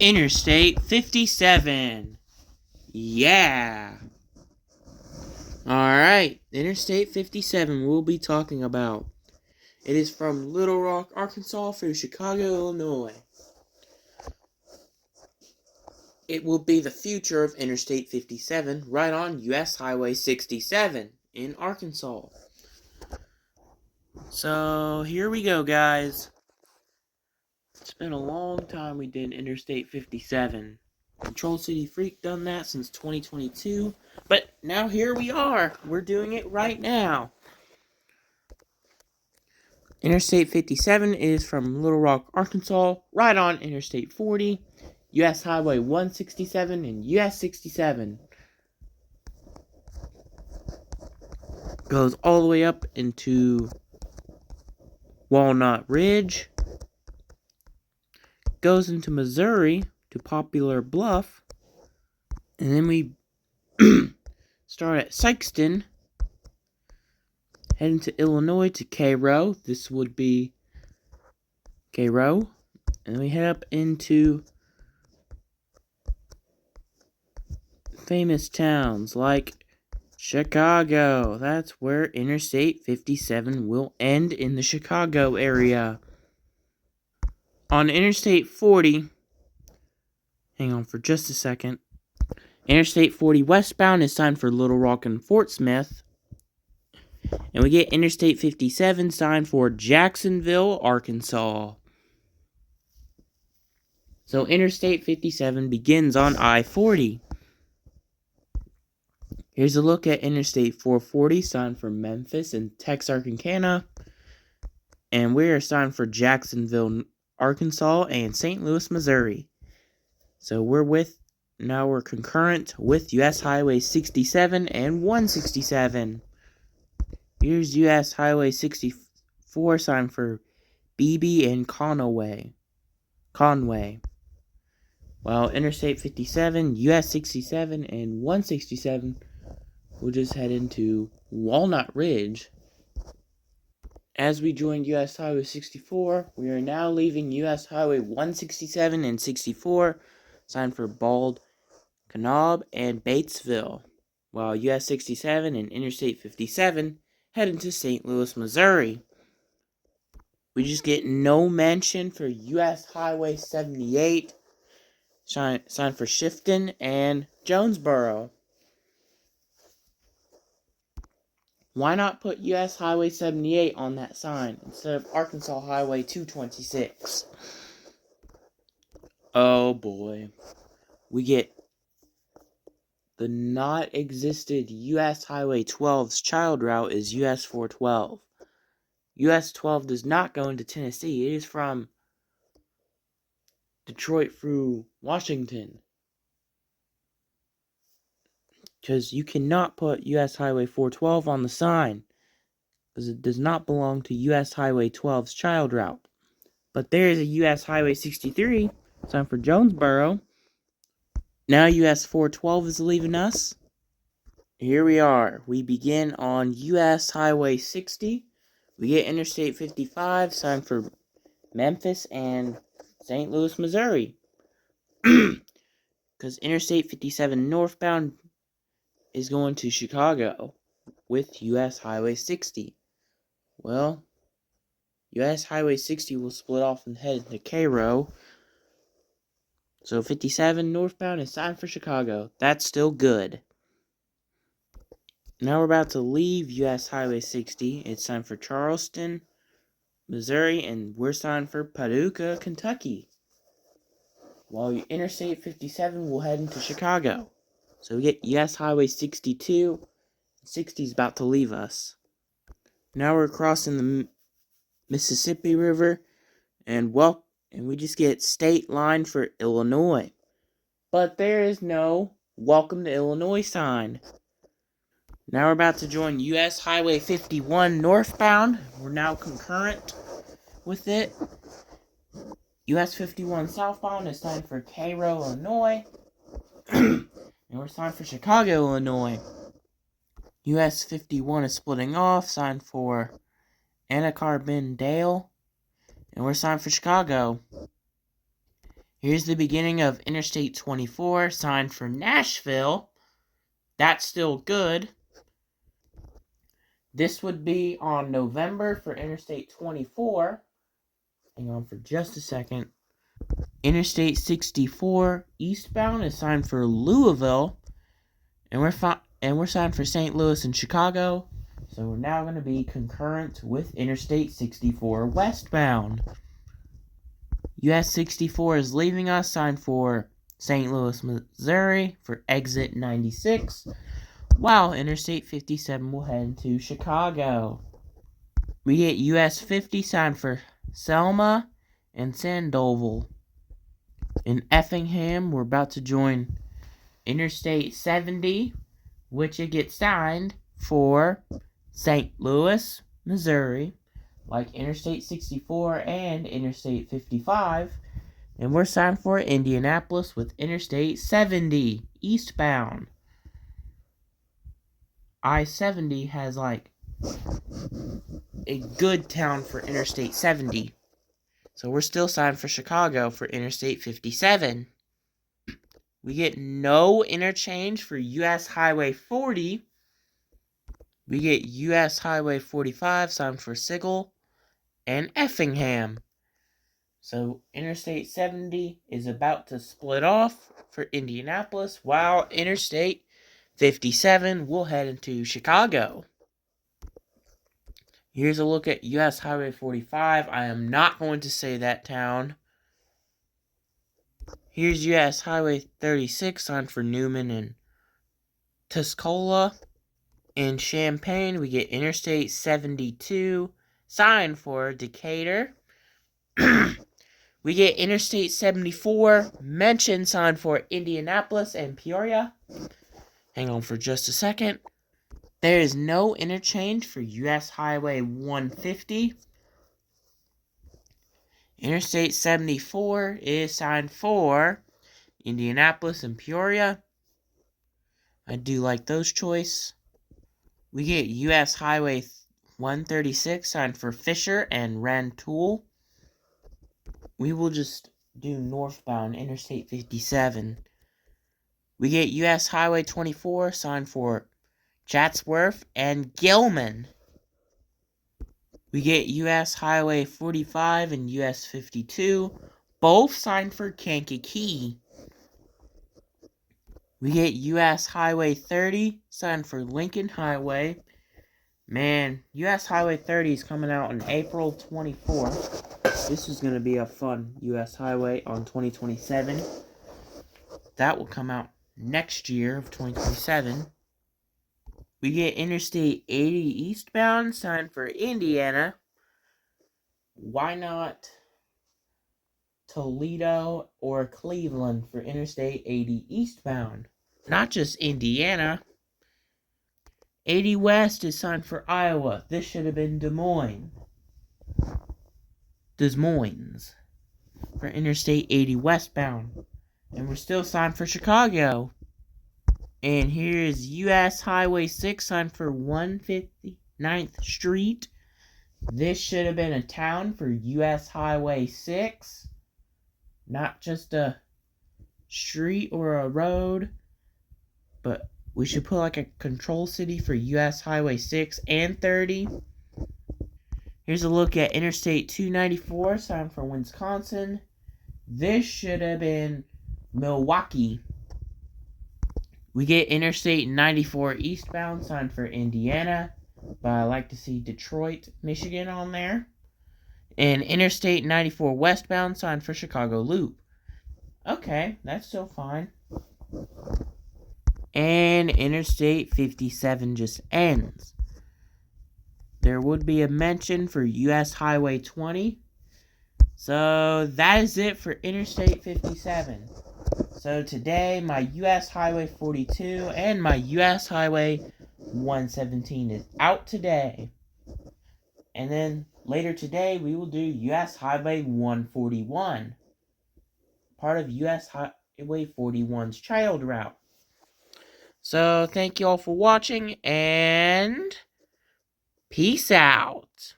Interstate 57. Yeah. Alright, Interstate 57 we'll be talking about. It is from Little Rock, Arkansas through Chicago, Illinois. It will be the future of Interstate 57 right on US Highway 67 in Arkansas. So, here we go, guys. It's been a long time we did Interstate 57. Control City Freak done that since 2022. But now here we are. We're doing it right now. Interstate 57 is from Little Rock, Arkansas, right on Interstate 40, US Highway 167, and US 67. Goes all the way up into Walnut Ridge. Goes into Missouri to Poplar Bluff. And then we start at Sikeston. Head into Illinois to Cairo. This would be Cairo. And we head up into famous towns like Chicago. That's where Interstate 57 will end, in the Chicago area. On Interstate 40, hang on for just a second. Interstate 40 westbound is signed for Little Rock and Fort Smith. And we get Interstate 57 signed for Jacksonville, Arkansas. So Interstate 57 begins on I-40. Here's a look at Interstate 440, signed for Memphis and Texarkana. And we are signed for Jacksonville, Arkansas and St. Louis, Missouri. So now we're concurrent with US Highway 67 and 167. Here's US Highway 64, signed for Beebe and Conway. While Interstate 57, US 67, and 167 will just head into Walnut Ridge. As we join US Highway 64, we are now leaving US Highway 167 and 64, signed for Bald Knob and Batesville, while US 67 and Interstate 57 head into St. Louis, Missouri. We just get no mention for US Highway 78, signed for Shifton and Jonesboro. Why not put US Highway 78 on that sign instead of Arkansas Highway 226? Oh boy. We get the not existed US Highway 12's child route is US 412. US 12 does not go into Tennessee. It is from Detroit through Washington. Because you cannot put US Highway 412 on the sign, because it does not belong to US Highway 12's child route. But there is a US Highway 63, signed for Jonesboro. Now US 412 is leaving us. Here we are. We begin on US Highway 60. We get Interstate 55, signed for Memphis and St. Louis, Missouri. Because Interstate 57 northbound is going to Chicago with US Highway 60. Well, US Highway 60 will split off and head to Cairo. So 57 northbound is signed for Chicago. That's still good. Now we're about to leave US Highway 60. It's signed for Charleston, Missouri, and we're signed for Paducah, Kentucky. While Interstate 57 will head into Chicago. So we get US Highway 62. 60 is about to leave us. Now we're crossing the Mississippi River, and we just get state line for Illinois. But there is no Welcome to Illinois sign. Now we're about to join US Highway 51 northbound. We're now concurrent with it. US 51 southbound is signed for Cairo, Illinois. And we're signed for Chicago, Illinois. US 51 is splitting off, signed for Anacarbondale. And we're signed for Chicago. Here's the beginning of Interstate 24, signed for Nashville. That's still good. This would be on November for Interstate 24. Hang on for just a second. Interstate 64 eastbound is signed for Louisville, and we're signed for St. Louis and Chicago. So we're now going to be concurrent with Interstate 64 westbound. US 64 is leaving us, signed for St. Louis, Missouri for exit 96, while Interstate 57 will head to Chicago. We get US 50 signed for Selma and Sandoval. In Effingham, we're about to join Interstate 70, which it gets signed for St. Louis, Missouri, like Interstate 64 and Interstate 55. And we're signed for Indianapolis with Interstate 70 eastbound. I-70 has like a good town for Interstate 70. So we're still signed for Chicago for Interstate 57. We get no interchange for US Highway 40. We get US Highway 45 signed for Sigel and Effingham. So Interstate 70 is about to split off for Indianapolis, while Interstate 57 will head into Chicago. Here's a look at US Highway 45. I am not going to say that town. Here's US Highway 36 signed for Newman and Tuscola. In Champaign, we get Interstate 72 signed for Decatur. We get Interstate 74 mentioned signed for Indianapolis and Peoria. Hang on for just a second. There is no interchange for US Highway 150. Interstate 74 is signed for Indianapolis and Peoria. I do like those choices. We get US Highway 136 signed for Fisher and Rantoul. We will just do northbound Interstate 57. We get US Highway 24 signed for Chatsworth and Gilman. We get US Highway 45 and US 52, both signed for Kankakee. We get US Highway 30 signed for Lincoln Highway. Man, US Highway 30 is coming out on April 24th. This is going to be a fun US Highway on 2027. That will come out next year of 2027. We get Interstate 80 eastbound signed for Indiana. Why not Toledo or Cleveland for Interstate 80 eastbound? Not just Indiana. 80 west is signed for Iowa. This should have been Des Moines for Interstate 80 westbound. And we're still signed for Chicago. And here's US Highway 6 signed for 159th Street. This should have been a town for US Highway 6. Not just a street or a road. But we should put like a control city for US Highway 6 and 30. Here's a look at Interstate 294 signed for Wisconsin. This should have been Milwaukee. We get Interstate 94 eastbound signed for Indiana, but I like to see Detroit, Michigan on there. And Interstate 94 westbound signed for Chicago Loop. Okay, that's still fine. And Interstate 57 just ends. There would be a mention for US Highway 20. So that is it for Interstate 57. So today, my US Highway 42 and my US Highway 117 is out today. And then later today, we will do US Highway 141. Part of US Highway 41's child route. So thank you all for watching, and peace out.